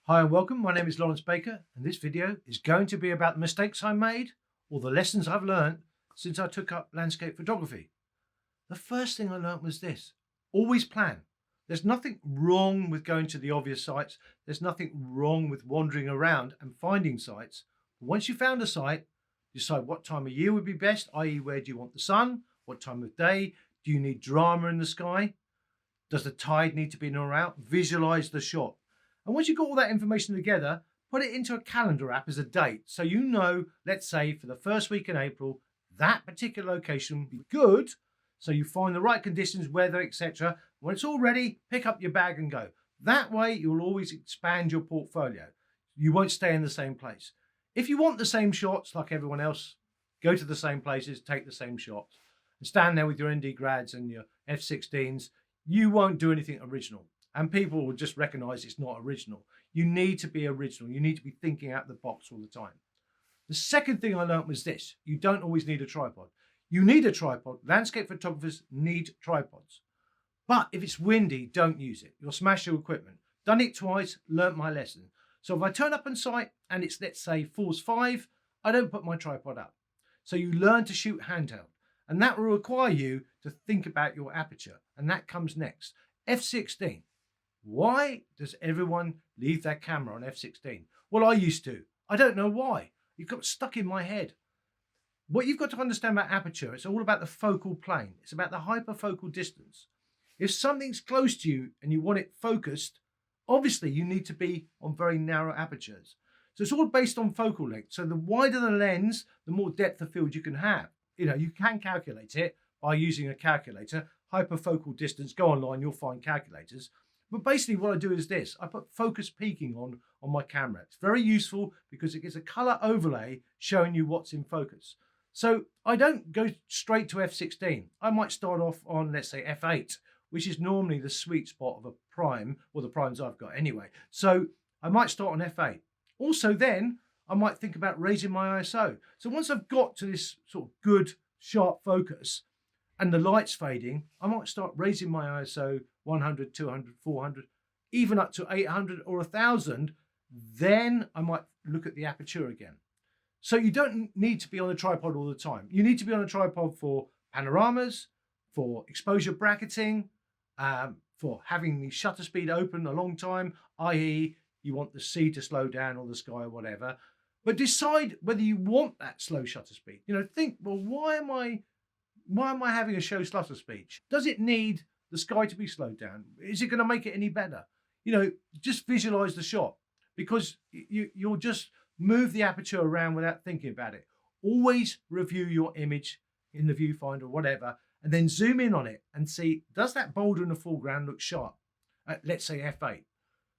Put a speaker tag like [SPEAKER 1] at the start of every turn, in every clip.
[SPEAKER 1] Hi and welcome, my name is Lawrence Baker and this video is going to be about the mistakes I made or the lessons I've learned since I took up landscape photography. The first thing I learned was this: always plan. There's nothing wrong with going to the obvious sites, there's nothing wrong with wandering around and finding sites. But once you found a site, decide what time of year would be best, i.e. where do you want the sun, what time of day, do you need drama in the sky, does the tide need to be in or out, visualize the shot. And once you've got all that information together, put it into a calendar app as a date. So you know, let's say for the first week in April, that particular location will be good. So you find the right conditions, weather, etc. When it's all ready, pick up your bag and go. That way you'll always expand your portfolio. You won't stay in the same place. If you want the same shots like everyone else, go to the same places, take the same shots, and stand there with your ND grads and your F16s. You won't do anything original. And people will just recognize it's not original. You need to be original. You need to be thinking out the box all the time. The second thing I learned was this: you don't always need a tripod. You need a tripod. Landscape photographers need tripods. But if it's windy, don't use it. You'll smash your equipment. Done it twice, learnt my lesson. So if I turn up on site and it's, let's say, Force 5, I don't put my tripod up. So you learn to shoot handheld. And that will require you to think about your aperture. And that comes next. F16. Why does everyone leave their camera on F16? Well, I used to. I don't know why. It got stuck in my head. What you've got to understand about aperture, it's all about the focal plane. It's about the hyperfocal distance. If something's close to you and you want it focused, obviously you need to be on very narrow apertures. So it's all based on focal length. So the wider the lens, the more depth of field you can have. You know, you can calculate it by using a calculator. Hyperfocal distance, go online, you'll find calculators. But basically what I do is this: I put focus peaking on my camera. It's very useful because it gives a color overlay showing you what's in focus. So I don't go straight to F16. I might start off on, let's say, F8, which is normally the sweet spot of a prime, or the primes I've got anyway. So I might start on F8. Also then, I might think about raising my ISO. So once I've got to this sort of good, sharp focus, and the light's fading, I might start raising my ISO 100, 200, 400, even up to 800 or 1000. Then I might look at the aperture again. So you don't need to be on a tripod all the time. You need to be on a tripod for panoramas, for exposure bracketing, for having the shutter speed open a long time, i.e. you want the sea to slow down or the sky or whatever. But decide whether you want that slow shutter speed. You know, think, well, why am I having a show shutter speed? Does it need the sky to be slowed down? Is it going to make it any better? You know, just visualize the shot, because you'll just move the aperture around without thinking about it. Always review your image in the viewfinder or whatever, and then zoom in on it and see, does that boulder in the foreground look sharp at, let's say, F8?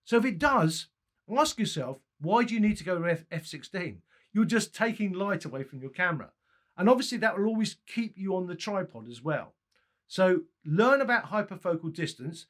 [SPEAKER 1] So if it does, ask yourself, why do you need to go to F16? You're just taking light away from your camera. And obviously that will always keep you on the tripod as well. So learn about hyperfocal distance.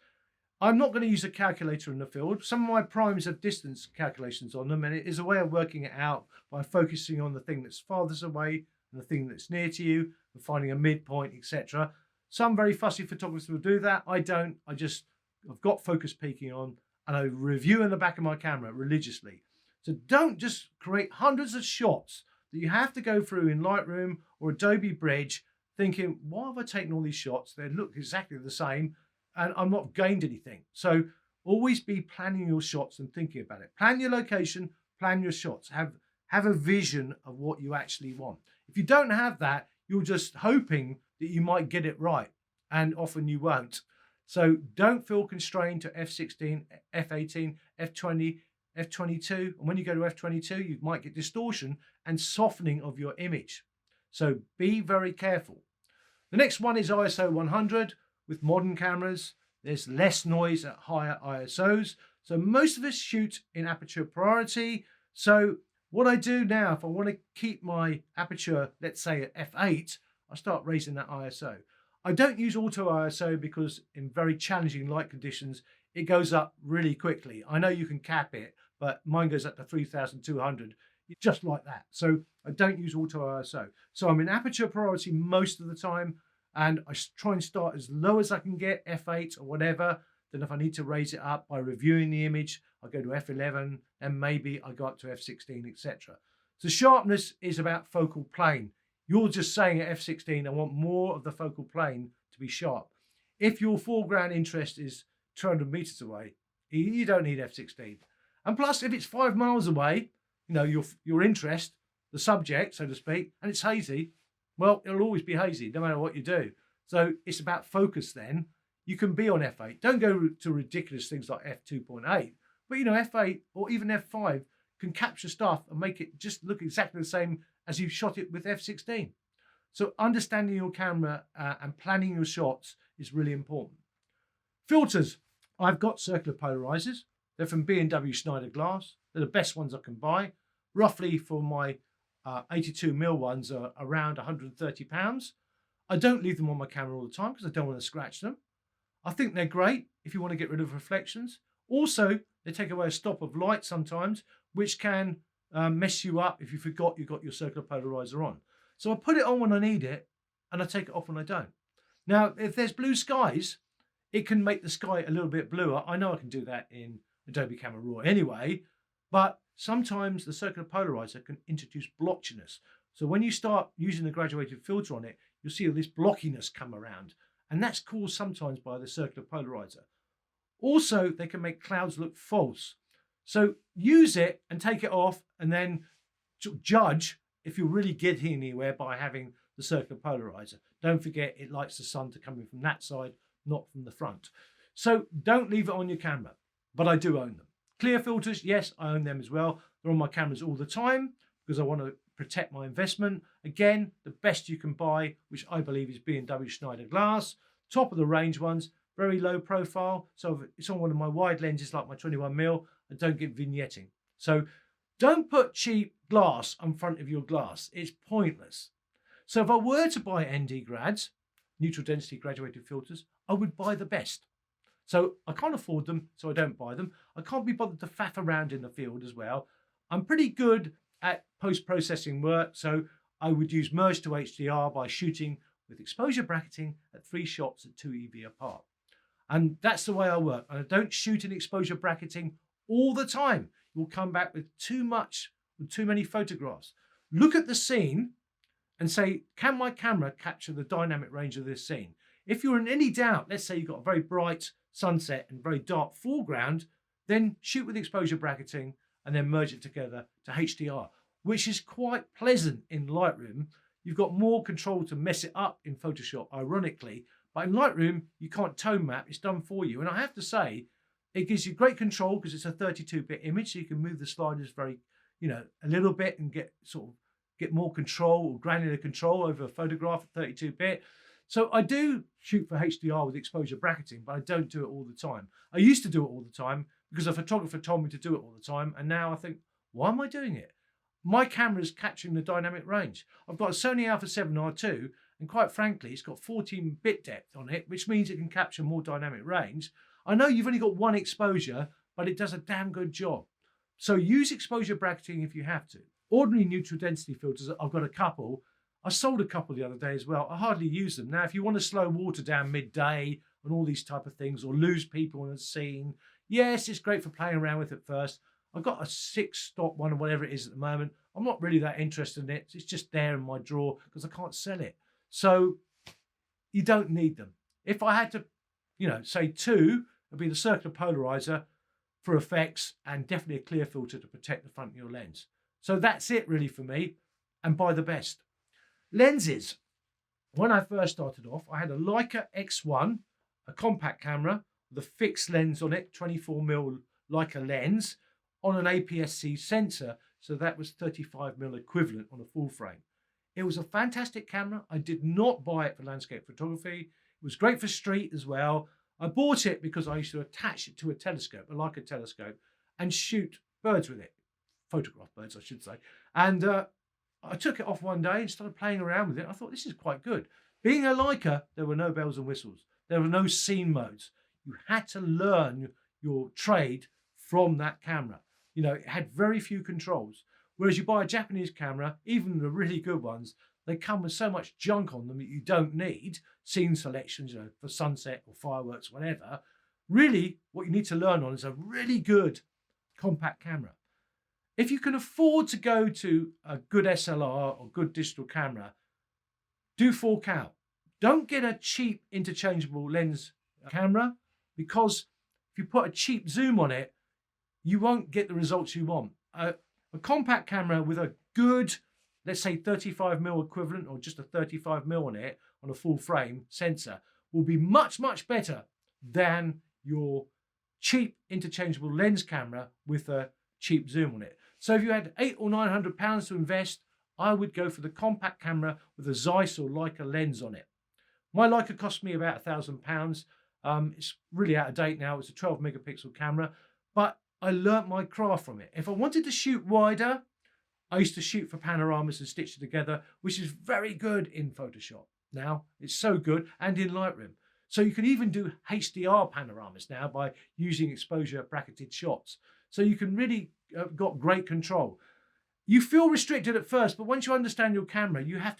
[SPEAKER 1] I'm not going to use a calculator in the field. Some of my primes have distance calculations on them, and it is a way of working it out by focusing on the thing that's farthest away and the thing that's near to you and finding a midpoint, etc. Some very fussy photographers will do that. I don't. I've got focus peaking on, and I review in the back of my camera religiously. So don't just create hundreds of shots that you have to go through in Lightroom or Adobe Bridge thinking, why have I taken all these shots? They look exactly the same and I'm not gained anything. So always be planning your shots and thinking about it. Plan your location, plan your shots. Have a vision of what you actually want. If you don't have that, you're just hoping that you might get it right, and often you won't. So don't feel constrained to F16, F18, F20, F22. And when you go to F22, you might get distortion and softening of your image. So be very careful. The next one is ISO 100. With modern cameras, there's less noise at higher ISOs. So most of us shoot in aperture priority. So what I do now, if I want to keep my aperture, let's say at F8, I start raising that ISO. I don't use auto ISO because in very challenging light conditions, it goes up really quickly. I know you can cap it, but mine goes up to 3200, just like that. So I don't use auto ISO. So I'm in aperture priority most of the time, and I try and start as low as I can get, F8 or whatever. Then if I need to raise it up by reviewing the image, I go to f11, and maybe I go up to f16, etc. So sharpness is about focal plane. You're just saying at f16, I want more of the focal plane to be sharp. If your foreground interest is 200 meters away, you don't need f16. And plus, if it's 5 miles away, you know, your interest, the subject, so to speak, and it's hazy, well, it'll always be hazy no matter what you do. So it's about focus then. You can be on f8. Don't go to ridiculous things like f2.8, but you know, f8 or even f5 can capture stuff and make it just look exactly the same as you shot it with f16. So understanding your camera and planning your shots is really important. Filters. I've got circular polarizers. They're from B&W Schneider Glass. They're the best ones I can buy. Roughly for my 82mm ones are around £130. I don't leave them on my camera all the time because I don't want to scratch them. I think they're great if you want to get rid of reflections. Also, they take away a stop of light sometimes, which can mess you up if you forgot you got your circular polarizer on. So I put it on when I need it, and I take it off when I don't. Now, if there's blue skies, it can make the sky a little bit bluer. I know I can do that in Adobe Camera Raw anyway, but sometimes the circular polarizer can introduce blotchiness. So when you start using the graduated filter on it, you'll see all this blockiness come around, and that's caused sometimes by the circular polarizer. Also, they can make clouds look false. So use it and take it off, and then judge if you're really getting anywhere by having the circular polarizer. Don't forget, it likes the sun to come in from that side, not from the front. So don't leave it on your camera, but I do own them. Clear filters, yes, I own them as well. They're on my cameras all the time because I want to protect my investment. Again, the best you can buy, which I believe is B&W Schneider Glass, top of the range ones, very low profile. So if it's on one of my wide lenses like my 21mm, I don't get vignetting. So don't put cheap glass in front of your glass. It's pointless. So if I were to buy ND grads, neutral density graduated filters, I would buy the best. So I can't afford them, so I don't buy them. I can't be bothered to faff around in the field as well. I'm pretty good at post-processing work, so I would use merge to HDR by shooting with exposure bracketing at 3 shots at 2 EV apart. And that's the way I work. And I don't shoot in exposure bracketing all the time. You'll come back with too many photographs. Look at the scene and say, can my camera capture the dynamic range of this scene? If you're in any doubt, let's say you've got a very bright sunset and very dark foreground, then shoot with exposure bracketing and then merge it together to HDR, which is quite pleasant in Lightroom. You've got more control to mess it up in Photoshop, ironically, but in Lightroom, you can't tone map, it's done for you. And I have to say, it gives you great control because it's a 32-bit image, so you can move the sliders very, a little bit and get more control or granular control over a photograph at 32-bit. So I do shoot for HDR with exposure bracketing, but I don't do it all the time. I used to do it all the time because a photographer told me to do it all the time. And now I think, why am I doing it? My camera is capturing the dynamic range. I've got a Sony Alpha 7R2, and quite frankly, it's got 14-bit depth on it, which means it can capture more dynamic range. I know you've only got one exposure, but it does a damn good job. So use exposure bracketing if you have to. Ordinary neutral density filters, I've got a couple. I sold a couple the other day as well. I hardly use them. Now, if you want to slow water down midday and all these type of things, or lose people in a scene, yes, it's great for playing around with it first. I've got a 6-stop one or whatever it is at the moment. I'm not really that interested in it. It's just there in my drawer because I can't sell it. So you don't need them. If I had to, say 2, it'd be the circular polarizer for effects and definitely a clear filter to protect the front of your lens. So that's it really for me, and buy the best. Lenses. When I first started off, I had a Leica X1, a compact camera with a fixed lens on it, 24mm Leica lens on an APS-C sensor. So that was 35mm equivalent on a full frame. It was a fantastic camera. I did not buy it for landscape photography. It was great for street as well. I bought it because I used to attach it to a telescope, a Leica telescope, and shoot birds with it. Photograph birds, I should say. And I took it off one day and started playing around with it. I thought, this is quite good. Being a Leica, there were no bells and whistles. There were no scene modes. You had to learn your trade from that camera. It had very few controls. Whereas you buy a Japanese camera, even the really good ones, they come with so much junk on them that you don't need. Scene selections, for sunset or fireworks, whatever. Really, what you need to learn on is a really good compact camera. If you can afford to go to a good SLR or good digital camera, do fork out. Don't get a cheap interchangeable lens camera, because if you put a cheap zoom on it, you won't get the results you want. A compact camera with a good, let's say 35mm equivalent, or just a 35mm on it, on a full frame sensor, will be much, much better than your cheap interchangeable lens camera with a cheap zoom on it. So if you had £800 or £900 to invest, I would go for the compact camera with a Zeiss or Leica lens on it. My Leica cost me about £1,000. It's really out of date now. It's a 12 megapixel camera, but I learnt my craft from it. If I wanted to shoot wider, I used to shoot for panoramas and stitch it together, which is very good in Photoshop. Now it's so good, and in Lightroom. So you can even do HDR panoramas now by using exposure bracketed shots. So you can really got great control. You feel restricted at first, but once you understand your camera, you have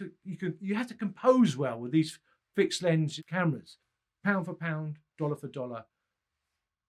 [SPEAKER 1] to compose well with these fixed lens cameras. Pound for pound, dollar for dollar,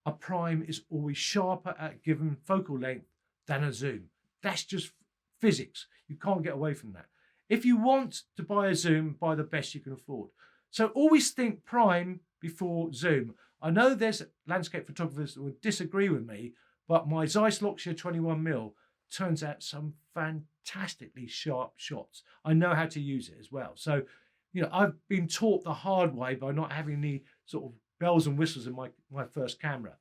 [SPEAKER 1] a prime is always sharper at a given focal length than a zoom. That's just physics. You can't get away from that. If you want to buy a zoom, buy the best you can afford. So always think prime before zoom. I know there's landscape photographers that would disagree with me, but my Zeiss Loxia 21mm turns out some fantastically sharp shots. I know how to use it as well. So, you know, I've been taught the hard way by not having the sort of bells and whistles in my first camera.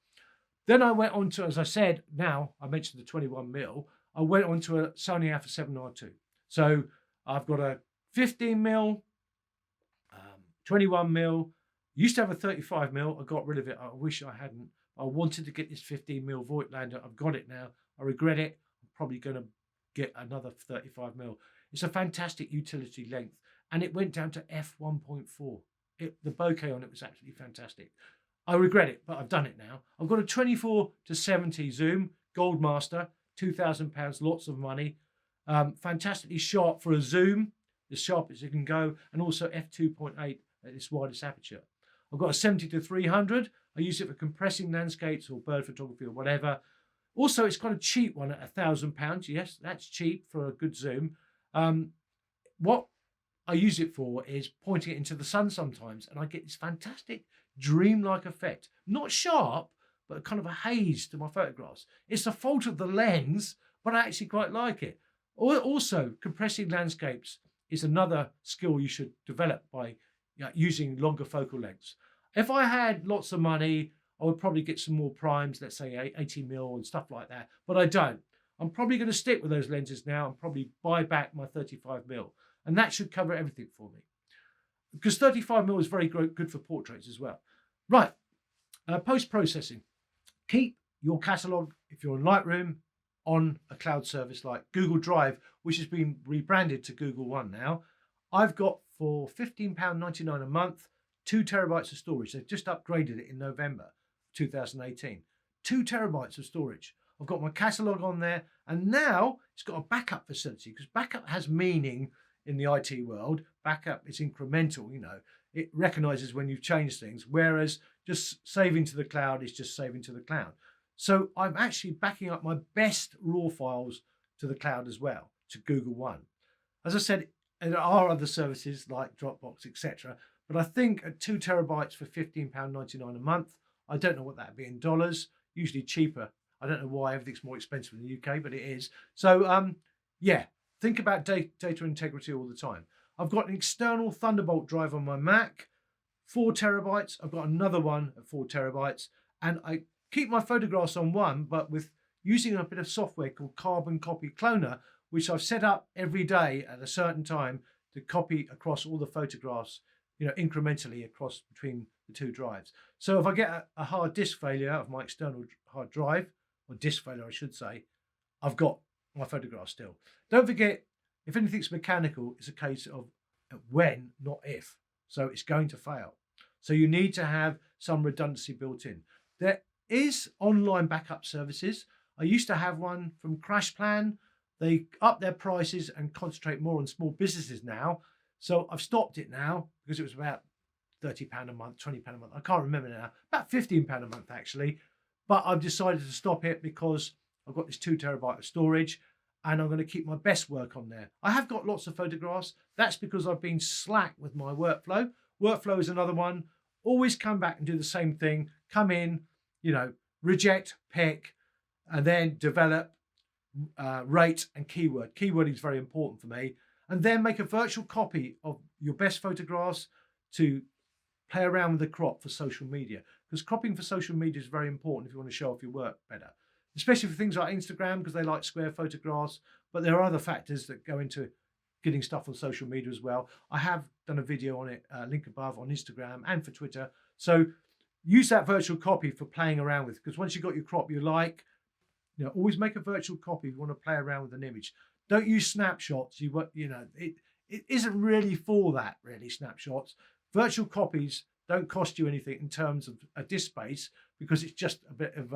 [SPEAKER 1] Then I went on to, as I said, now I mentioned the 21mm, I went on to a Sony Alpha 7R2. So I've got a 15mm, 21mm, used to have a 35mm, I got rid of it, I wish I hadn't. I wanted to get this 15mm Voigtlander, I've got it now, I regret it, I'm probably going to get another 35mm. It's a fantastic utility length, and it went down to f1.4. The bokeh on it was absolutely fantastic. I regret it, but I've done it now. I've got a 24-70 zoom, Goldmaster, £2,000, lots of money. Fantastically sharp for a zoom, as sharp as it can go, and also f2.8 at its widest aperture. I've got a 70-300. I use it for compressing landscapes or bird photography or whatever. Also, it's got a cheap one at £1,000. Yes, that's cheap for a good zoom. What I use it for is pointing it into the sun sometimes, and I get this fantastic dreamlike effect. Not sharp, but kind of a haze to my photographs. It's the fault of the lens, but I actually quite like it. Also, compressing landscapes is another skill you should develop by using longer focal lengths. If I had lots of money, I would probably get some more primes, let's say 80mm and stuff like that, but I don't. I'm probably going to stick with those lenses now and probably buy back my 35mm, and that should cover everything for me. Because 35mm is very good for portraits as well. Right, post-processing. Keep your catalogue, if you're in Lightroom, on a cloud service like Google Drive, which has been rebranded to Google One now. I've got, for £15.99 a month, 2 terabytes of storage. They've just upgraded it in November 2018. 2 terabytes of storage. I've got my catalogue on there, and now it's got a backup facility, because backup has meaning in the IT world. Backup is incremental, you know. It recognizes when you've changed things, whereas just saving to the cloud is just saving to the cloud. So I'm actually backing up my best raw files to the cloud as well, to Google One. As I said, there are other services like Dropbox, etc. But I think at 2 terabytes for £15.99 a month, I don't know what that would be in dollars, usually cheaper. I don't know why everything's more expensive in the UK, but it is. So yeah, think about data integrity all the time. I've got an external Thunderbolt drive on my Mac, 4 terabytes. I've got another one at 4 terabytes, and I keep my photographs on one, but with using a bit of software called Carbon Copy Cloner, which I've set up every day at a certain time to copy across all the photographs, you know, incrementally across between the 2 drives. So if I get a hard disk failure out of my external hard drive, or disk failure I should say, I've got my photographs still. Don't forget, if anything's mechanical, it's a case of when, not if. So it's going to fail. So you need to have some redundancy built in. There is online backup services. I used to have one from CRASHPLAN. They up their prices and concentrate more on small businesses now. So I've stopped it now because it was about £30 a month, £20 a month. I can't remember now. About £15 a month actually. But I've decided to stop it because I've got this 2 terabyte of storage, and I'm going to keep my best work on there. I have got lots of photographs. That's because I've been slack with my workflow. Workflow is another one. Always come back and do the same thing. Come in, reject, pick, and then develop, rate, and keyword. Keyword is very important for me. And then make a virtual copy of your best photographs to play around with the crop for social media. Because cropping for social media is very important if you want to show off your work better. Especially for things like Instagram, because they like square photographs. But there are other factors that go into getting stuff on social media as well. I have done a video on it, link above, on Instagram and for Twitter. So use that virtual copy for playing around with, because once you've got your crop you like, always make a virtual copy if you want to play around with an image. Don't use snapshots. It isn't really for that, really, snapshots. Virtual copies don't cost you anything in terms of a disk space, because it's just a bit of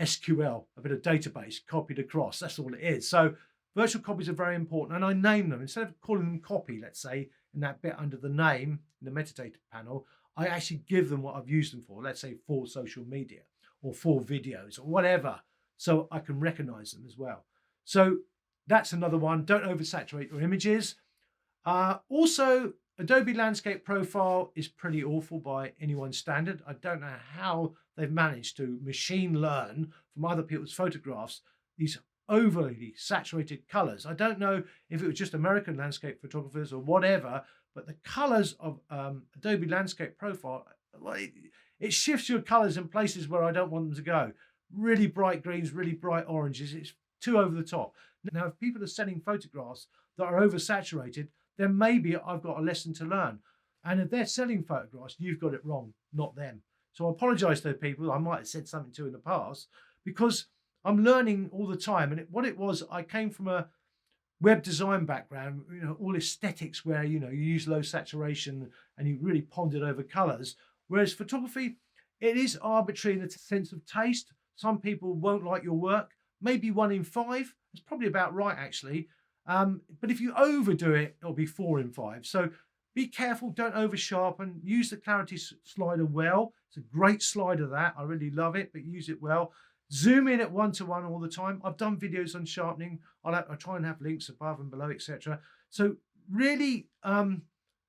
[SPEAKER 1] SQL, a bit of database copied across. That's all it is. So virtual copies are very important, and I name them. Instead of calling them copy, let's say, in that bit under the name, in the metadata panel, I actually give them what I've used them for, let's say for social media or for videos or whatever, so I can recognize them as well. So that's another one. Don't oversaturate your images. Also, Adobe Landscape Profile is pretty awful by anyone's standard. I don't know how they've managed to machine learn from other people's photographs these overly saturated colors. I don't know if it was just American landscape photographers or whatever, but the colors of Adobe Landscape Profile, it shifts your colors in places where I don't want them to go. Really bright greens, really bright oranges. It's too over the top. Now, if people are sending photographs that are oversaturated, then maybe I've got a lesson to learn. And if they're selling photographs, you've got it wrong, not them. So I apologize to people I might have said something to in the past, because I'm learning all the time. And what it was, I came from a web design background, all aesthetics where, you use low saturation and you really pondered over colors. Whereas photography, it is arbitrary in the sense of taste. Some people won't like your work. Maybe 1 in 5. It's probably about right, actually. But if you overdo it, it'll be 4 in 5. So be careful, don't over sharpen. Use the clarity slider well. It's a great slider, that. I really love it, but use it well. Zoom in at 1:1 all the time. I've done videos on sharpening. I try and have links above and below, etc. So really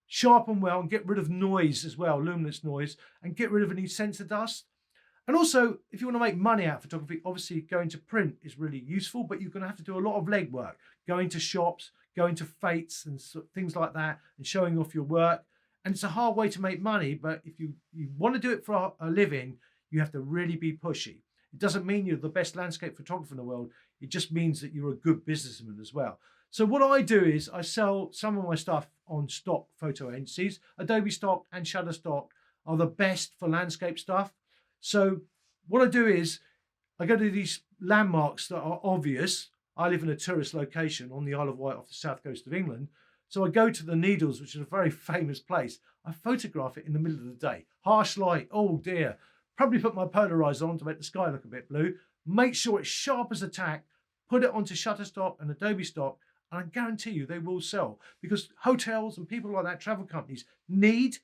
[SPEAKER 1] sharpen well and get rid of noise as well, luminance noise, and get rid of any sensor dust. And also, if you want to make money out of photography, obviously going to print is really useful, but you're going to have to do a lot of legwork, going to shops, going to fetes and things like that, and showing off your work. And it's a hard way to make money, but if you want to do it for a living, you have to really be pushy. It doesn't mean you're the best landscape photographer in the world. It just means that you're a good businessman as well. So what I do is I sell some of my stuff on stock photo agencies. Adobe Stock and Shutterstock are the best for landscape stuff. So what I do is I go to these landmarks that are obvious. I live in a tourist location on the Isle of Wight off the south coast of England. So I go to the Needles, which is a very famous place. I photograph it in the middle of the day. Harsh light, oh dear. Probably put my polarizer on to make the sky look a bit blue. Make sure it's sharp as a tack. Put it onto Shutterstock and Adobe Stock, and I guarantee you they will sell, because hotels and people like that, travel companies, need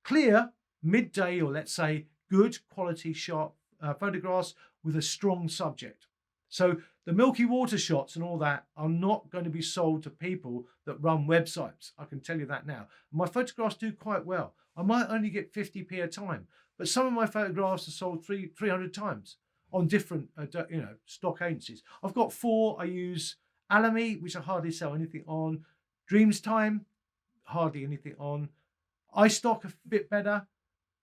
[SPEAKER 1] clear, midday, or let's say good quality sharp photographs with a strong subject. So the milky water shots and all that are not going to be sold to people that run websites. I can tell you that now. My photographs do quite well. I might only get 50p a time, but some of my photographs are sold 300 times on different stock agencies. I've got 4. I use Alamy, which I hardly sell anything on. Dreams Time, hardly anything on. iStock a bit better.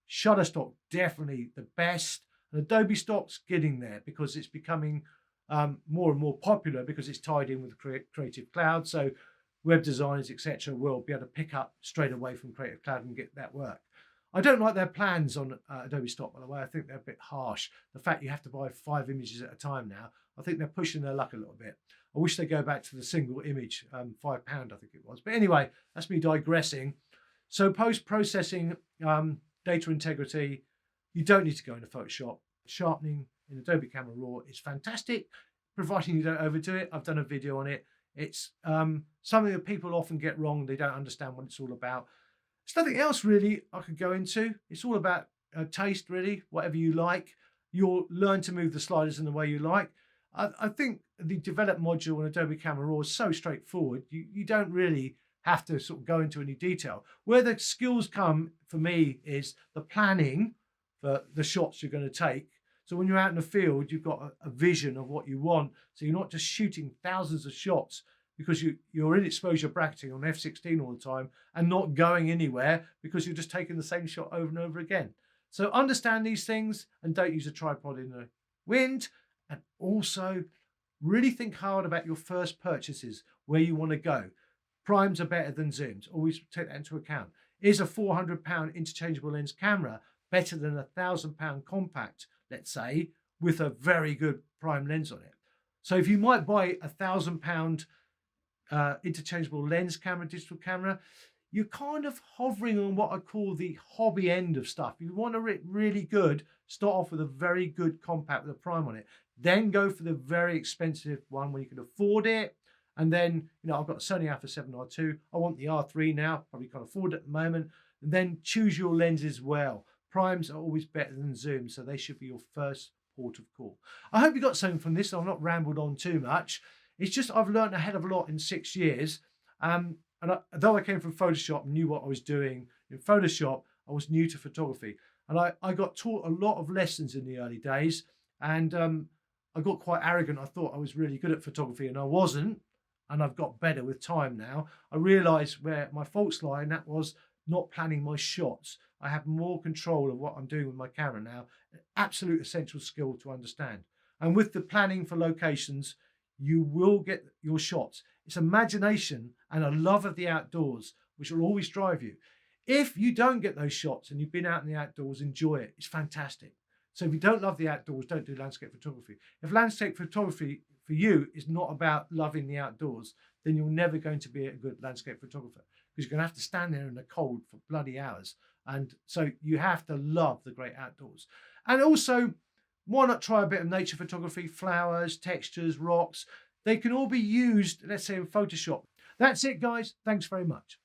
[SPEAKER 1] Shutterstock, definitely the best. And Adobe Stock's getting there because it's becoming more and more popular, because it's tied in with Creative Cloud. So web designers, etc., will be able to pick up straight away from Creative Cloud and get that work. I don't like their plans on Adobe Stock, by the way. I think they're a bit harsh. The fact you have to buy 5 images at a time now, I think they're pushing their luck a little bit. I wish they go back to the single image, £5, I think it was. But anyway, that's me digressing. So post-processing, data integrity, you don't need to go into Photoshop. Sharpening in Adobe Camera Raw is fantastic, providing you don't overdo it. I've done a video on it. It's something that people often get wrong. They don't understand what it's all about. There's nothing else really I could go into. It's all about taste, really, whatever you like. You'll learn to move the sliders in the way you like. I think the develop module in Adobe Camera Raw is so straightforward. You don't really have to sort of go into any detail. Where the skills come for me is the planning for the shots you're going to take. So when you're out in the field, you've got a vision of what you want. So you're not just shooting thousands of shots because you're in exposure bracketing on f/16 all the time and not going anywhere because you're just taking the same shot over and over again. So understand these things and don't use a tripod in the wind. And also really think hard about your first purchases, where you want to go. Primes are better than zooms. Always take that into account. Is a £400 interchangeable lens camera better than a £1,000 compact, let's say, with a very good prime lens on it? So if you might buy a £1,000 interchangeable lens camera, digital camera, you're kind of hovering on what I call the hobby end of stuff. If you want to really good, start off with a very good compact with a prime on it. Then go for the very expensive one when you can afford it. And then, I've got a Sony Alpha 7R2. I want the R3 now, probably can't afford it at the moment. And then choose your lenses well. Primes are always better than zooms, so they should be your first port of call. I hope you got something from this. I've not rambled on too much. It's just I've learned a hell of a lot in 6 years. And though I came from Photoshop and knew what I was doing in Photoshop, I was new to photography. And I got taught a lot of lessons in the early days. And I got quite arrogant. I thought I was really good at photography and I wasn't. And I've got better with time now. I realized where my faults lie, and that was not planning my shots. I have more control of what I'm doing with my camera now. An absolute essential skill to understand. And with the planning for locations, you will get your shots. It's imagination and a love of the outdoors, which will always drive you. If you don't get those shots and you've been out in the outdoors, enjoy it. It's fantastic. So if you don't love the outdoors, don't do landscape photography. If landscape photography for you is not about loving the outdoors, then you're never going to be a good landscape photographer, because you're going to have to stand there in the cold for bloody hours. And so you have to love the great outdoors. And also, why not try a bit of nature photography, flowers, textures, rocks? They can all be used, let's say, in Photoshop. That's it, guys. Thanks very much.